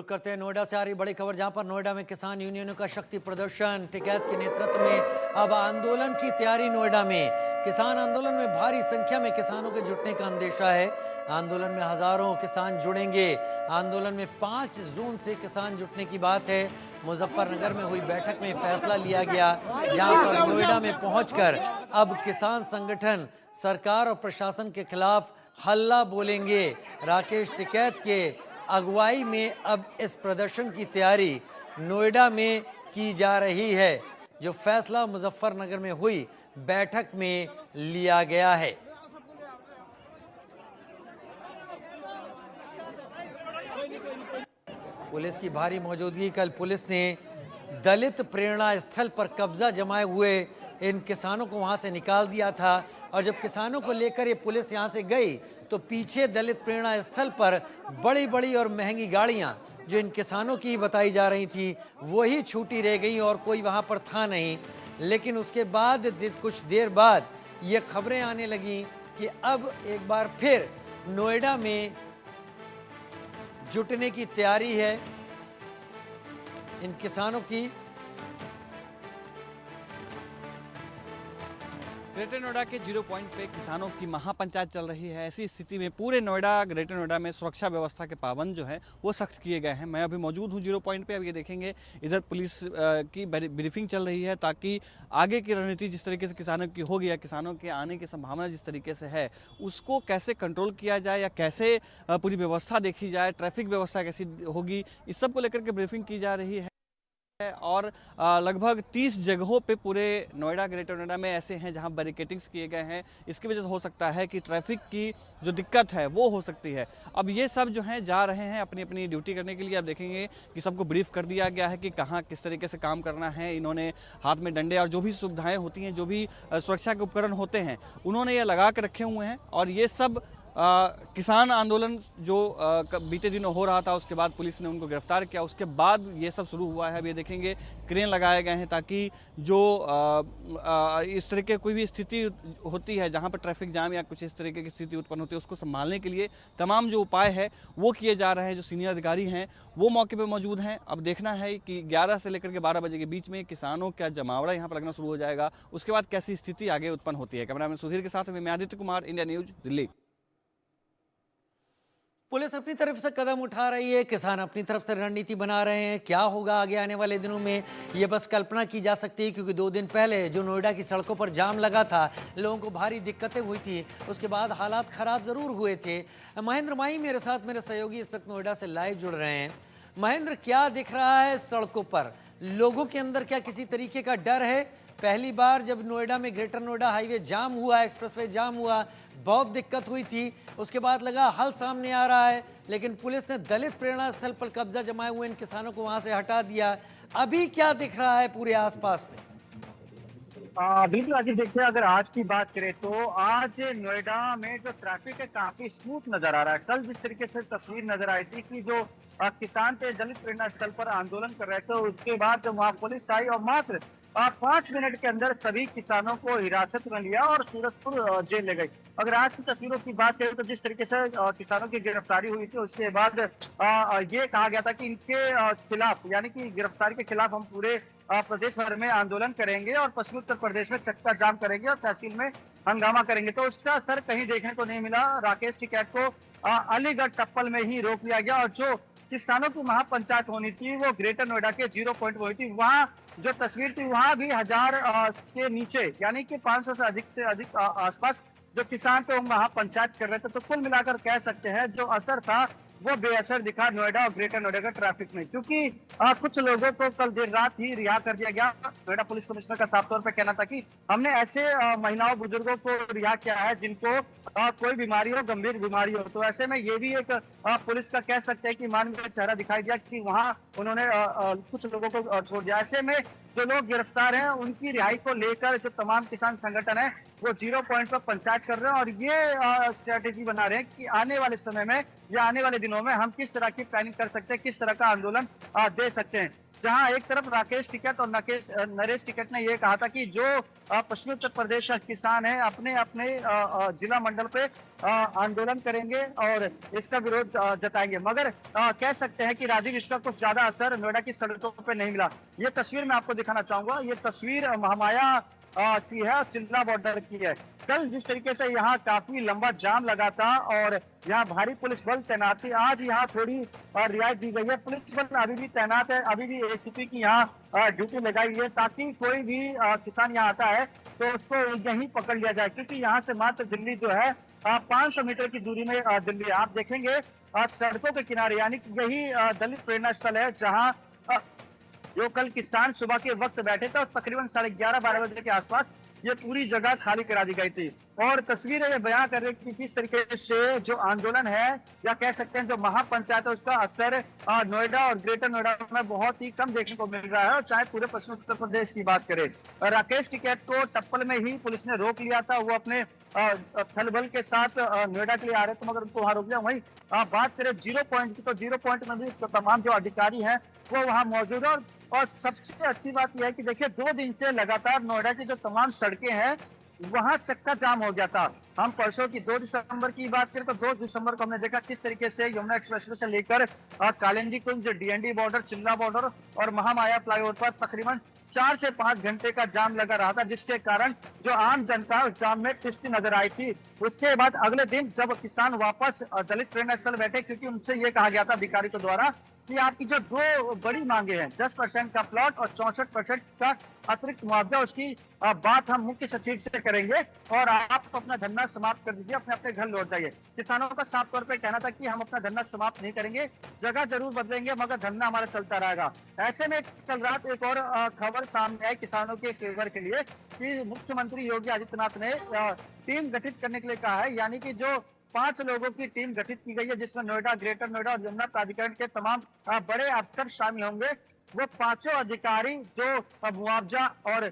रुक करते हैं नोएडा से आ रही बड़ी खबर, जहां पर नोएडा में किसान यूनियनों का शक्ति प्रदर्शन। टिकैत के नेतृत्व में अब आंदोलन की तैयारी। नोएडा में किसान आंदोलन में भारी संख्या में किसानों के जुटने का अंदेशा है। आंदोलन में हजारों किसान जुड़ेंगे। आंदोलन में 5 जून से किसान जुटने की बात है। मुजफ्फरनगर में हुई बैठक में फैसला लिया गया, जहां पर नोएडा में पहुंचकर अब किसान संगठन सरकार और प्रशासन के खिलाफ हल्ला बोलेंगे। राकेश टिकैत के अगुवाई में अब इस प्रदर्शन की तैयारी नोएडा में की जा रही है, जो फैसला मुजफ्फरनगर में हुई बैठक में लिया गया है। पुलिस की भारी मौजूदगी। कल पुलिस ने दलित प्रेरणा स्थल पर कब्जा जमाए हुए इन किसानों को वहां से निकाल दिया था, और जब किसानों को लेकर ये पुलिस यहां से गई तो पीछे दलित प्रेरणा स्थल पर बड़ी बड़ी और महंगी गाड़ियां जो इन किसानों की बताई जा रही थी वही छूटी रह गई और कोई वहां पर था नहीं। लेकिन उसके बाद कुछ देर बाद ये खबरें आने लगी कि अब एक बार फिर नोएडा में जुटने की तैयारी है इन किसानों की। ग्रेटर नोएडा के 0 पॉइंट पे किसानों की महापंचायत चल रही है। ऐसी स्थिति में पूरे नोएडा, ग्रेटर नोएडा में सुरक्षा व्यवस्था के पाबंद जो है वो सख्त किए गए हैं। मैं अभी मौजूद हूँ 0 पॉइंट पे। अब ये देखेंगे इधर पुलिस की ब्रीफिंग चल रही है, ताकि आगे की रणनीति जिस तरीके से किसानों की होगी या किसानों के आने की संभावना जिस तरीके से है उसको कैसे कंट्रोल किया जाए या कैसे पूरी व्यवस्था देखी जाए, ट्रैफिक व्यवस्था कैसी होगी, इस सब को लेकर के ब्रीफिंग की जा रही है। और लगभग 30 जगहों पे पूरे नोएडा, ग्रेटर नोएडा में ऐसे हैं जहां बैरिकेटिंग्स किए गए हैं। इसकी वजह से हो सकता है कि ट्रैफिक की जो दिक्कत है वो हो सकती है। अब ये सब जो हैं जा रहे हैं अपनी अपनी ड्यूटी करने के लिए। आप देखेंगे कि सबको ब्रीफ कर दिया गया है कि कहाँ किस तरीके से काम करना है। इन्होंने हाथ में डंडे और जो भी सुविधाएँ होती हैं, जो भी सुरक्षा के उपकरण होते हैं, उन्होंने ये लगा के रखे हुए हैं। और ये सब किसान आंदोलन जो बीते दिनों हो रहा था, उसके बाद पुलिस ने उनको गिरफ्तार किया, उसके बाद ये सब शुरू हुआ है। अब ये देखेंगे क्रेन लगाए गए हैं, ताकि जो इस तरह की कोई भी स्थिति होती है जहां पर ट्रैफिक जाम या कुछ इस तरीके की स्थिति उत्पन्न होती है, उसको संभालने के लिए तमाम जो उपाय है वो किए जा रहे हैं। जो सीनियर अधिकारी हैं वो मौके पर मौजूद हैं। अब देखना है कि 11 से लेकर के 12 बजे के बीच में किसानों का जमावड़ा यहाँ पर लगना शुरू हो जाएगा, उसके बाद कैसी स्थिति आगे उत्पन्न होती है। कैमरामैन सुधीर के साथ मैं Aditya Kumar, India news, Delhi. Police अपनी तरफ से कदम उठा रही है, किसान अपनी तरफ से रणनीति बना रहे हैं। क्या होगा आगे आने वाले दिनों में ये बस कल्पना की जा सकती है, क्योंकि 2 दिन पहले जो नोएडा की सड़कों पर जाम लगा था, लोगों को भारी दिक्कतें हुई थी, उसके बाद हालात खराब जरूर हुए थे। महेंद्र माही मेरे साथ, मेरे सहयोगी इस वक्त नोएडा से लाइव जुड़ रहे हैं। महेंद्र, क्या दिख रहा है सड़कों पर? लोगों के अंदर क्या किसी तरीके का डर है? पहली बार जब नोएडा में ग्रेटर नोएडा हाईवे जाम हुआ, एक्सप्रेसवे जाम हुआ, बहुत दिक्कत हुई थी। उसके बाद लगा हल सामने आ रहा है, लेकिन पुलिस ने दलित प्रेरणा स्थल पर कब्जा जमाए हुए इन किसानों को वहां से हटा दिया। अभी क्या दिख रहा है पूरे आसपास में? बिल्कुल राजीव, देखिए अगर आज की बात करें तो आज नोएडा में जो ट्रैफिक है काफी स्मूथ नजर आ रहा है। कल जिस तरीके से तस्वीर नजर आई थी कि जो किसान थे दलित प्रेरणा स्थल पर आंदोलन कर रहे थे, उसके बाद जब वहां पुलिस आई और मात्र 5 मिनट के अंदर सभी किसानों को हिरासत में लिया और सूरजपुर जेल ले गई। अगर आज की तस्वीरों की बात करें तो जिस तरीके से किसानों की गिरफ्तारी हुई थी, उसके बाद ये कहा गया था कि इनके खिलाफ, यानी कि गिरफ्तारी के खिलाफ हम पूरे प्रदेश भर में आंदोलन करेंगे और पश्चिमी उत्तर प्रदेश में चक्का जाम करेंगे और तहसील में हंगामा करेंगे। तो उसका असर कहीं देखने को नहीं मिला। राकेश टिकैत को अलीगढ़ टप्पल में ही रोक लिया गया, और जो किसानों की महापंचायत होनी थी वो ग्रेटर नोएडा के 0 पॉइंट हुई थी। वहां जो तस्वीर थी वहां भी 1000 के नीचे, यानी कि 500 से अधिक आसपास जो किसान थे वो महापंचायत कर रहे थे। तो कुल मिलाकर कह सकते हैं जो असर था वो बेअसर दिखा नोएडा और ग्रेटर नोएडा का ट्रैफिक में, क्योंकि कुछ लोगों को कल देर रात ही रिहा कर दिया गया। नोएडा पुलिस कमिश्नर का साफ तौर पर कहना था कि हमने ऐसे महिलाओं बुजुर्गों को रिहा किया है जिनको कोई बीमारी हो, गंभीर बीमारी हो। तो ऐसे में ये भी एक पुलिस का कह सकते हैं कि मानवीय चेहरा दिखाई दिया कि वहां उन्होंने कुछ लोगों को छोड़ दिया। ऐसे में जो लोग गिरफ्तार हैं उनकी रिहाई को लेकर जो तमाम किसान संगठन है वो 0 पॉइंट पर पंचायत कर रहे हैं और ये स्ट्रेटेजी बना रहे हैं कि आने वाले समय में या आने वाले दिनों में हम किस तरह की प्लानिंग कर सकते हैं, किस तरह का आंदोलन दे सकते हैं। जहां एक तरफ राकेश टिकैत और नरेश टिकैत ने यह कहा था कि जो पश्चिमी उत्तर प्रदेश का किसान है अपने अपने जिला मंडल पे आंदोलन करेंगे और इसका विरोध जताएंगे, मगर कह सकते हैं कि राजीव इसका कुछ ज्यादा असर नोएडा की सड़कों पे नहीं मिला। ये तस्वीर मैं आपको दिखाना चाहूंगा, ये तस्वीर महामाया की है, चिल्ला बॉर्डर की है। कल जिस तरीके से यहाँ काफी लंबा जाम लगा था और यहाँ भारी पुलिस बल तैनात थी, आज यहाँ थोड़ी रियायत दी गई है। पुलिस बल अभी भी तैनात है, अभी भी एसीपी की यहाँ ड्यूटी लगाई है ताकि कोई भी किसान यहाँ आता है तो उसको यहीं पकड़ लिया जाए, क्योंकि यहाँ से मात्र दिल्ली जो है 500 मीटर की दूरी में दिल्ली है। आप देखेंगे सड़कों के किनारे, यानी कि यही दलित प्रेरणा स्थल है जहाँ जो कल किसान सुबह के वक्त बैठे थे और तकरीबन 11:30-12 बजे के आसपास ये पूरी जगह खाली करा दी गई थी। और तस्वीरें ये बयां कर रही कि किस तरीके से जो आंदोलन है या कह सकते हैं जो महापंचायत है उसका असर नोएडा और ग्रेटर नोएडा में बहुत ही कम देखने को मिल रहा है। और चाहे पूरे पश्चिमी उत्तर प्रदेश की बात करें, राकेश टिकैत को टप्पल में ही पुलिस ने रोक लिया था, वो अपने थल बल के साथ नोएडा के लिए आ रहे थे मगर उनको वहां रोक लिया। वहीं बात करें 0 पॉइंट की, तो 0 पॉइंट में भी तो तमाम जो अधिकारी हैं वो वहां मौजूद है। और सबसे अच्छी बात यह है कि देखिए 2 दिन से लगातार नोएडा की जो तमाम सड़कें हैं वहां चक्का जाम हो गया था। हम परसों की 2 दिसंबर की बात करें तो 2 दिसंबर को हमने देखा किस तरीके से यमुना एक्सप्रेसवे से लेकर कालिंदी कुंज, डीएनडी बॉर्डर, चिल्ला बॉर्डर और महामाया फ्लाईओवर पर तकरीबन 4 से 5 घंटे का जाम लगा रहा था, जिसके कारण जो आम जनता उस जाम में पिसती नजर आई थी। उसके बाद अगले दिन जब किसान वापस दलित प्रेरणा स्थल बैठे, क्योंकि उनसे ये कहा गया था अधिकारियों द्वारा कि आपकी जो 2 बड़ी मांगे हैं 10% का प्लॉट और 64% का अतिरिक्त मुआवजा, उसकी बात हम मुख्य सचिव से करेंगे और आप अपना धरना समाप्त कर दीजिए, अपने अपने घर लौट जाइए। किसानों का साफ तौर पे कहना था कि हम अपना धरना समाप्त नहीं करेंगे, जगह जरूर बदलेंगे मगर धरना हमारा चलता रहेगा। ऐसे में कल रात एक और खबर सामने आई किसानों के फेवर के लिए कि मुख्यमंत्री योगी आदित्यनाथ ने टीम गठित करने के लिए कहा है, यानी कि जो 5 लोगों की टीम गठित की गई है जिसमें नोएडा, ग्रेटर नोएडा और यमुना प्राधिकरण के तमाम बड़े अफसर शामिल होंगे। वो 5 अधिकारी जो मुआवजा और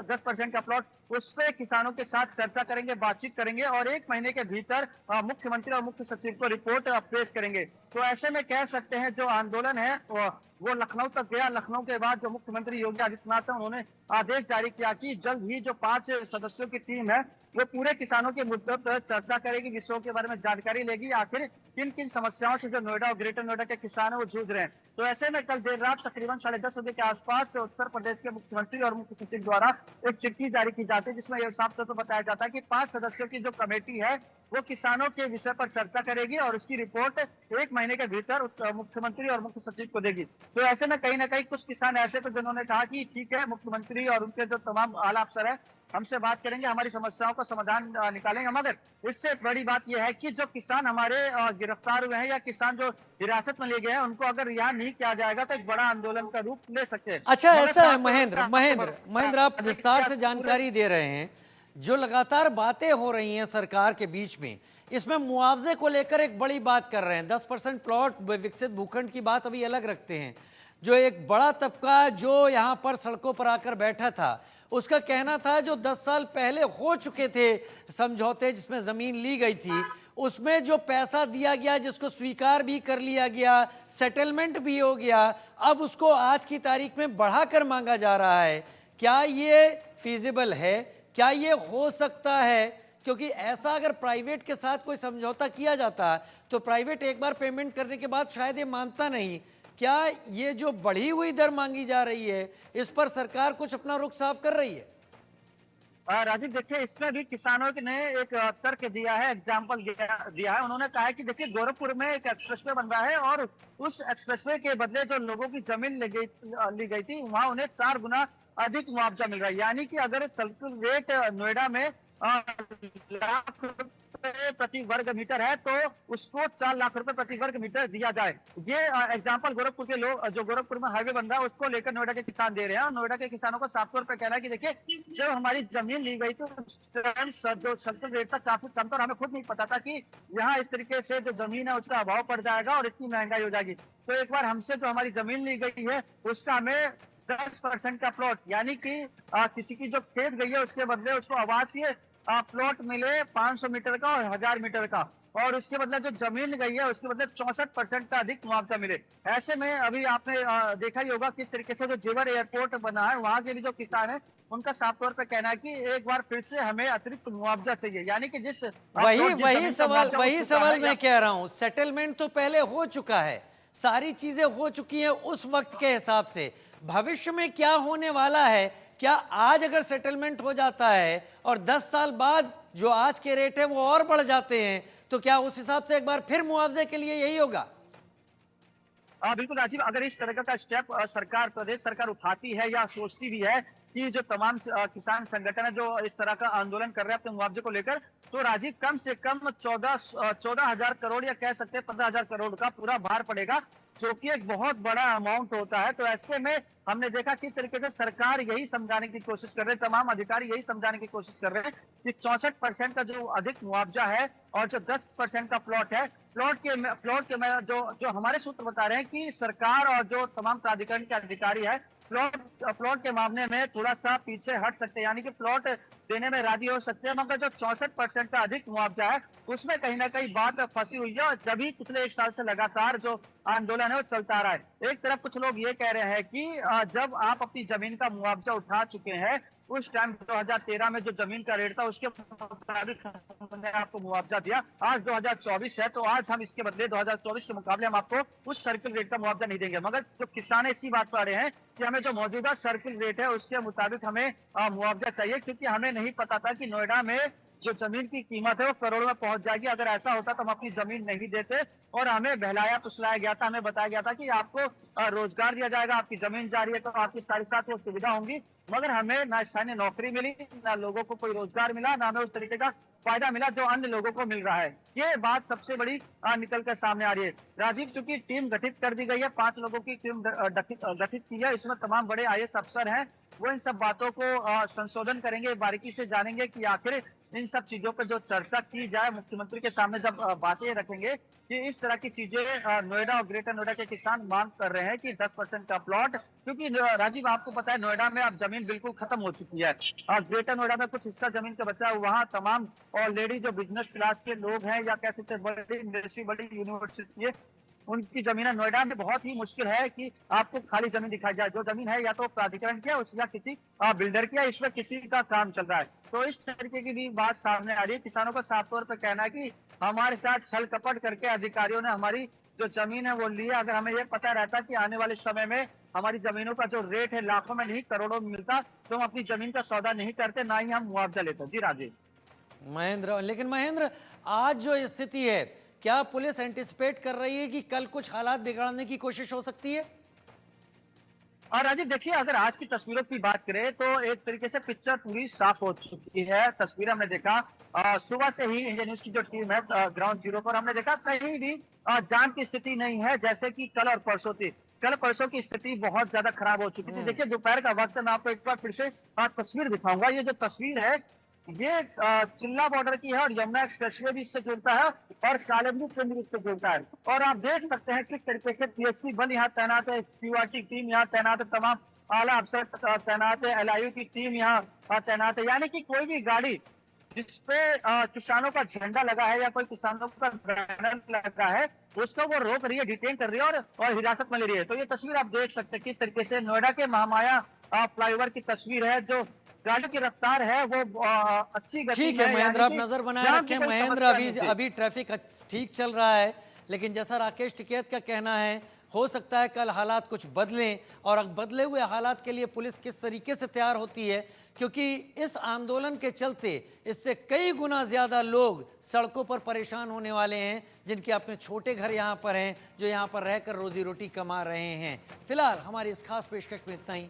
10% का प्लॉट उस पे किसानों के साथ चर्चा करेंगे, बातचीत करेंगे और 1 महीने के भीतर मुख्यमंत्री और मुख्य सचिव को रिपोर्ट पेश करेंगे। तो ऐसे में कह सकते हैं जो आंदोलन है वो लखनऊ तक गया। लखनऊ के बाद जो मुख्यमंत्री योगी आदित्यनाथ उन्होंने आदेश जारी किया कि जल्द ही जो 5 सदस्यों की टीम है वो पूरे किसानों के मुद्दों पर चर्चा करेगी, विषयों के बारे में जानकारी लेगी, आखिर किन किन समस्याओं से जो नोएडा और ग्रेटर नोएडा के किसान है वो जूझ रहे हैं। तो ऐसे में कल देर रात तकरीबन 10:30 बजे के आसपास उत्तर प्रदेश के मुख्यमंत्री और मुख्य सचिव द्वारा एक चिट्ठी जारी की जाती है जिसमें यह साफ तौर पर बताया जाता है कि 5 सदस्यों की जो कमेटी है वो किसानों के विषय पर चर्चा करेगी और उसकी रिपोर्ट 1 महीने के भीतर मुख्यमंत्री और मुख्य सचिव को देगी। तो ऐसे में कहीं ना कहीं कुछ किसान ऐसे थे जिन्होंने कहा कि ठीक है, मुख्यमंत्री और उनके जो तमाम आला अफसर है हमसे बात करेंगे, हमारी समस्याओं का समाधान निकालेंगे, मगर इससे बड़ी बात यह है कि जो किसान हमारे गिरफ्तार हुए हैं या किसान जो हिरासत में ले गए हैं उनको अगर यहाँ नहीं किया जाएगा तो एक बड़ा आंदोलन का रूप ले सकते हैं। अच्छा, ऐसा है महेंद्र, आप विस्तार से जानकारी दे रहे हैं। जो लगातार बातें हो रही हैं सरकार के बीच में, इसमें मुआवजे को लेकर एक बड़ी बात कर रहे हैं। 10% प्लॉट विकसित भूखंड की बात अभी अलग रखते हैं। जो एक बड़ा तबका जो यहाँ पर सड़कों पर आकर बैठा था उसका कहना था जो 10 साल पहले हो चुके थे समझौते जिसमें जमीन ली गई थी, उसमें जो पैसा दिया गया जिसको स्वीकार भी कर लिया गया, सेटलमेंट भी हो गया, अब उसको आज की तारीख में बढ़ाकर मांगा जा रहा है। क्या ये फिजिबल है? क्या ये हो सकता है? क्योंकि ऐसा अगर प्राइवेट के साथ कोई समझौता किया जाता तो प्राइवेट एक बार पेमेंट करने के बाद शायद ये मानता नहीं। क्या ये जो बढ़ी हुई दर मांगी जा रही है इस पर सरकार कुछ अपना रुख साफ कर रही है? राजीव, देखिए इसमें भी किसानों ने एक तर्क दिया है, एग्जाम्पल दिया है। उन्होंने कहा है कि देखिए गोरखपुर में एक एक्सप्रेसवे बन रहा है और उस एक्सप्रेसवे के बदले जो लोगों की जमीन ली गई थी वहां उन्हें 4 गुना अधिक मुआवजा मिल रहा है। यानी कि अगर सर्कल रेट नोएडा में लाख रुपए प्रति वर्ग मीटर है तो उसको 4 लाख रुपए प्रति वर्ग मीटर दिया जाए। ये एग्जाम्पल गोरखपुर के लोग, जो गोरखपुर में हाईवे बन रहा है उसको लेकर नोएडा के किसान दे रहे हैं। और नोएडा के किसानों को साफ तौर पर कहना है कि देखिए जब हमारी जमीन ली गई तो जो सर्कल रेट था काफी कम था और हमें खुद नहीं पता था कि यहाँ इस तरीके से जो जमीन है उसका अभाव पड़ जाएगा और इतनी महंगाई हो जाएगी। तो एक बार हमसे जो हमारी जमीन ली गई है उसका हमें 10% का प्लॉट, यानी कि किसी की जो खेत गई है उसके बदले उसको आवासीय प्लॉट मिले 500 मीटर का और 1000 मीटर का। और उसके बदले जो जमीन गई है उसके बदले 64% का अधिक मुआवजा मिले। ऐसे में अभी आपने देखा ही होगा किस तरीके से जो जेवर एयरपोर्ट बना है, वहां के भी जो किसान है उनका साफ तौर पर कहना है कि एक बार फिर से हमें अतिरिक्त मुआवजा चाहिए, यानी कि जिस वही जिस वही जमीन का सवाल मुआवजा हो वही चुका सवाल है मैं कह रहा हूं। सेटलमेंट तो पहले हो चुका है, सारी चीजें हो चुकी हैं उस वक्त के हिसाब से। भविष्य में क्या होने वाला है, क्या आज अगर सेटलमेंट हो जाता है और 10 साल बाद जो आज के रेट है वो और बढ़ जाते हैं, तो क्या उस हिसाब से एक बार फिर मुआवजे के लिए यही होगा? बिल्कुल राजीव, अगर इस तरह का स्टेप सरकार, प्रदेश सरकार उठाती है या सोचती भी है कि जो तमाम किसान संगठन है जो इस तरह का आंदोलन कर रहे हैं अपने मुआवजे को लेकर, तो राजीव कम से कम 14,000 करोड़ या कह सकते हैं 15,000 करोड़ का पूरा भार पड़ेगा, जो कि एक बहुत बड़ा अमाउंट होता है। तो ऐसे में हमने देखा किस तरीके से सरकार यही समझाने की कोशिश कर रहे हैं, तमाम अधिकारी यही समझाने की कोशिश कर रहे हैं कि 64% का जो अधिक मुआवजा है और जो 10% का प्लॉट है, प्लॉट के में जो हमारे सूत्र बता रहे हैं कि सरकार और जो तमाम प्राधिकरण के अधिकारी है प्लॉट के मामले में थोड़ा सा पीछे हट सकते हैं, यानी कि प्लॉट देने में राजी हो सकते हैं, मगर जो 64% का अधिक मुआवजा है उसमें कहीं ना कहीं बात फंसी हुई है। और जब ही पिछले 1 साल से लगातार जो आंदोलन है वो चलता रहा है। एक तरफ कुछ लोग ये कह रहे हैं कि जब आप अपनी जमीन का मुआवजा उठा चुके हैं, उस टाइम 2013 में जो जमीन का रेट था उसके मुताबिक हमने आपको मुआवजा दिया। आज 2024 है, तो आज हम इसके बदले 2024 के मुकाबले हम आपको उस सर्किल रेट का मुआवजा नहीं देंगे। मगर जो किसान इसी बात पर आ रहे हैं कि हमें जो मौजूदा सर्किल रेट है उसके मुताबिक हमें मुआवजा चाहिए, क्योंकि हमें नहीं पता था कि नोएडा में जो जमीन की कीमत है वो करोड़ में पहुंच जाएगी। अगर ऐसा होता तो हम अपनी जमीन नहीं देते, और हमें बहलाया फुसलाया गया था, हमें बताया गया था कि आपको रोजगार दिया जाएगा, आपकी जमीन जा रही है तो आपकी सारी साथ वो सुविधा होंगी, मगर हमें ना स्थानीय नौकरी मिली, ना लोगों को कोई रोजगार मिला, ना हमें उस तरीके का फायदा मिला जो अन्य लोगों को मिल रहा है। ये बात सबसे बड़ी निकल कर सामने आ रही है। राजीव, चूंकि टीम गठित कर दी गई है, 5 लोगों की टीम गठित की है, इसमें तमाम बड़े आईएएस अफसर हैं, वो इन सब बातों को संशोधन करेंगे, बारीकी से जानेंगे कि आखिर इन सब चीजों पर जो चर्चा की जाए मुख्यमंत्री के सामने जब बातें रखेंगे कि इस तरह की चीजें नोएडा और ग्रेटर नोएडा के किसान मांग कर रहे हैं कि 10% का प्लॉट, क्योंकि राजीव आपको पता है नोएडा में अब जमीन बिल्कुल खत्म हो चुकी है और ग्रेटर नोएडा में कुछ हिस्सा जमीन का बचा है, वहाँ तमाम ऑलरेडी जो बिजनेस क्लास के लोग हैं या कह सकते हैं बड़ी इंडस्ट्री, बड़ी यूनिवर्सिटी है, उनकी जमीन नोएडा में बहुत ही मुश्किल है कि आपको खाली जमीन दिखाई जाए। जो जमीन है या तो प्राधिकरण की है या किसी बिल्डर की है, इसमें किसी का काम चल रहा है। तो इस तरीके की भी बात सामने आ रही है। किसानों का साफ तौर पर कहना है कि हमारे साथ छल कपट करके अधिकारियों ने हमारी जो जमीन है वो ली है। अगर हमें ये पता रहता कि आने वाले समय में हमारी जमीनों का जो रेट है लाखों में नहीं करोड़ों में मिलता, तो हम अपनी जमीन का सौदा नहीं करते, ना ही हम मुआवजा लेते। जी राजीव। महेंद्र, लेकिन महेंद्र, आज जो स्थिति है, क्या पुलिस एंटिसिपेट कर रही है कि कल कुछ हालात बिगाड़ने की कोशिश हो सकती है? और राजीव देखिए, अगर आज की तस्वीरों की बात करें तो एक तरीके से पिक्चर पूरी साफ हो चुकी है। तस्वीर हमने देखा सुबह से ही इंडिया न्यूज की जो टीम है ग्राउंड जीरो पर, हमने देखा कहीं भी जाम की स्थिति नहीं है, जैसे कि कल और परसों थी। कल परसों की स्थिति बहुत ज्यादा खराब हो चुकी थी। देखिए दोपहर का वक्त है, मैं आपको एक बार फिर से तस्वीर दिखाऊंगा। ये जो तस्वीर है ये चिल्ला बॉर्डर की है और यमुना एक्सप्रेसवे भी इससे जुड़ता है और कालंदी केंद्र इससे जुड़ता है। और आप देख सकते हैं किस तरीके से पीएससी बल यहाँ तैनात है, क्यूआरटी टीम यहाँ तैनात है, तमाम आला अफसर तैनात है, एलआईयू की टीम यहाँ तैनात है। यानी कि कोई भी गाड़ी जिसपे किसानों का झंडा लगा है या कोई किसानों का बैनर लगा है, उसको वो रोक रही है, डिटेन कर रही है और हिरासत में ले रही है। तो ये तस्वीर आप देख सकते हैं किस तरीके से नोएडा के महामाया फ्लाईओवर की तस्वीर है। जो गाड़ी की रफ्तार है वो अच्छी गति ठीक में है महेंद्र, आप नजर बनाए रखें। महेंद्र, अभी ट्रैफिक ठीक चल रहा है, लेकिन जैसा राकेश टिकैत का कहना है, हो सकता है कल हालात कुछ बदलें, और बदले हुए हालात के लिए पुलिस किस तरीके से तैयार होती है, क्योंकि इस आंदोलन के चलते इससे कई गुना ज्यादा लोग सड़कों पर परेशान होने वाले हैं, जिनके अपने छोटे घर यहाँ पर हैं, जो यहाँ पर रहकर रोजी रोटी कमा रहे हैं। फिलहाल हमारी इस खास पेशकश में इतना ही।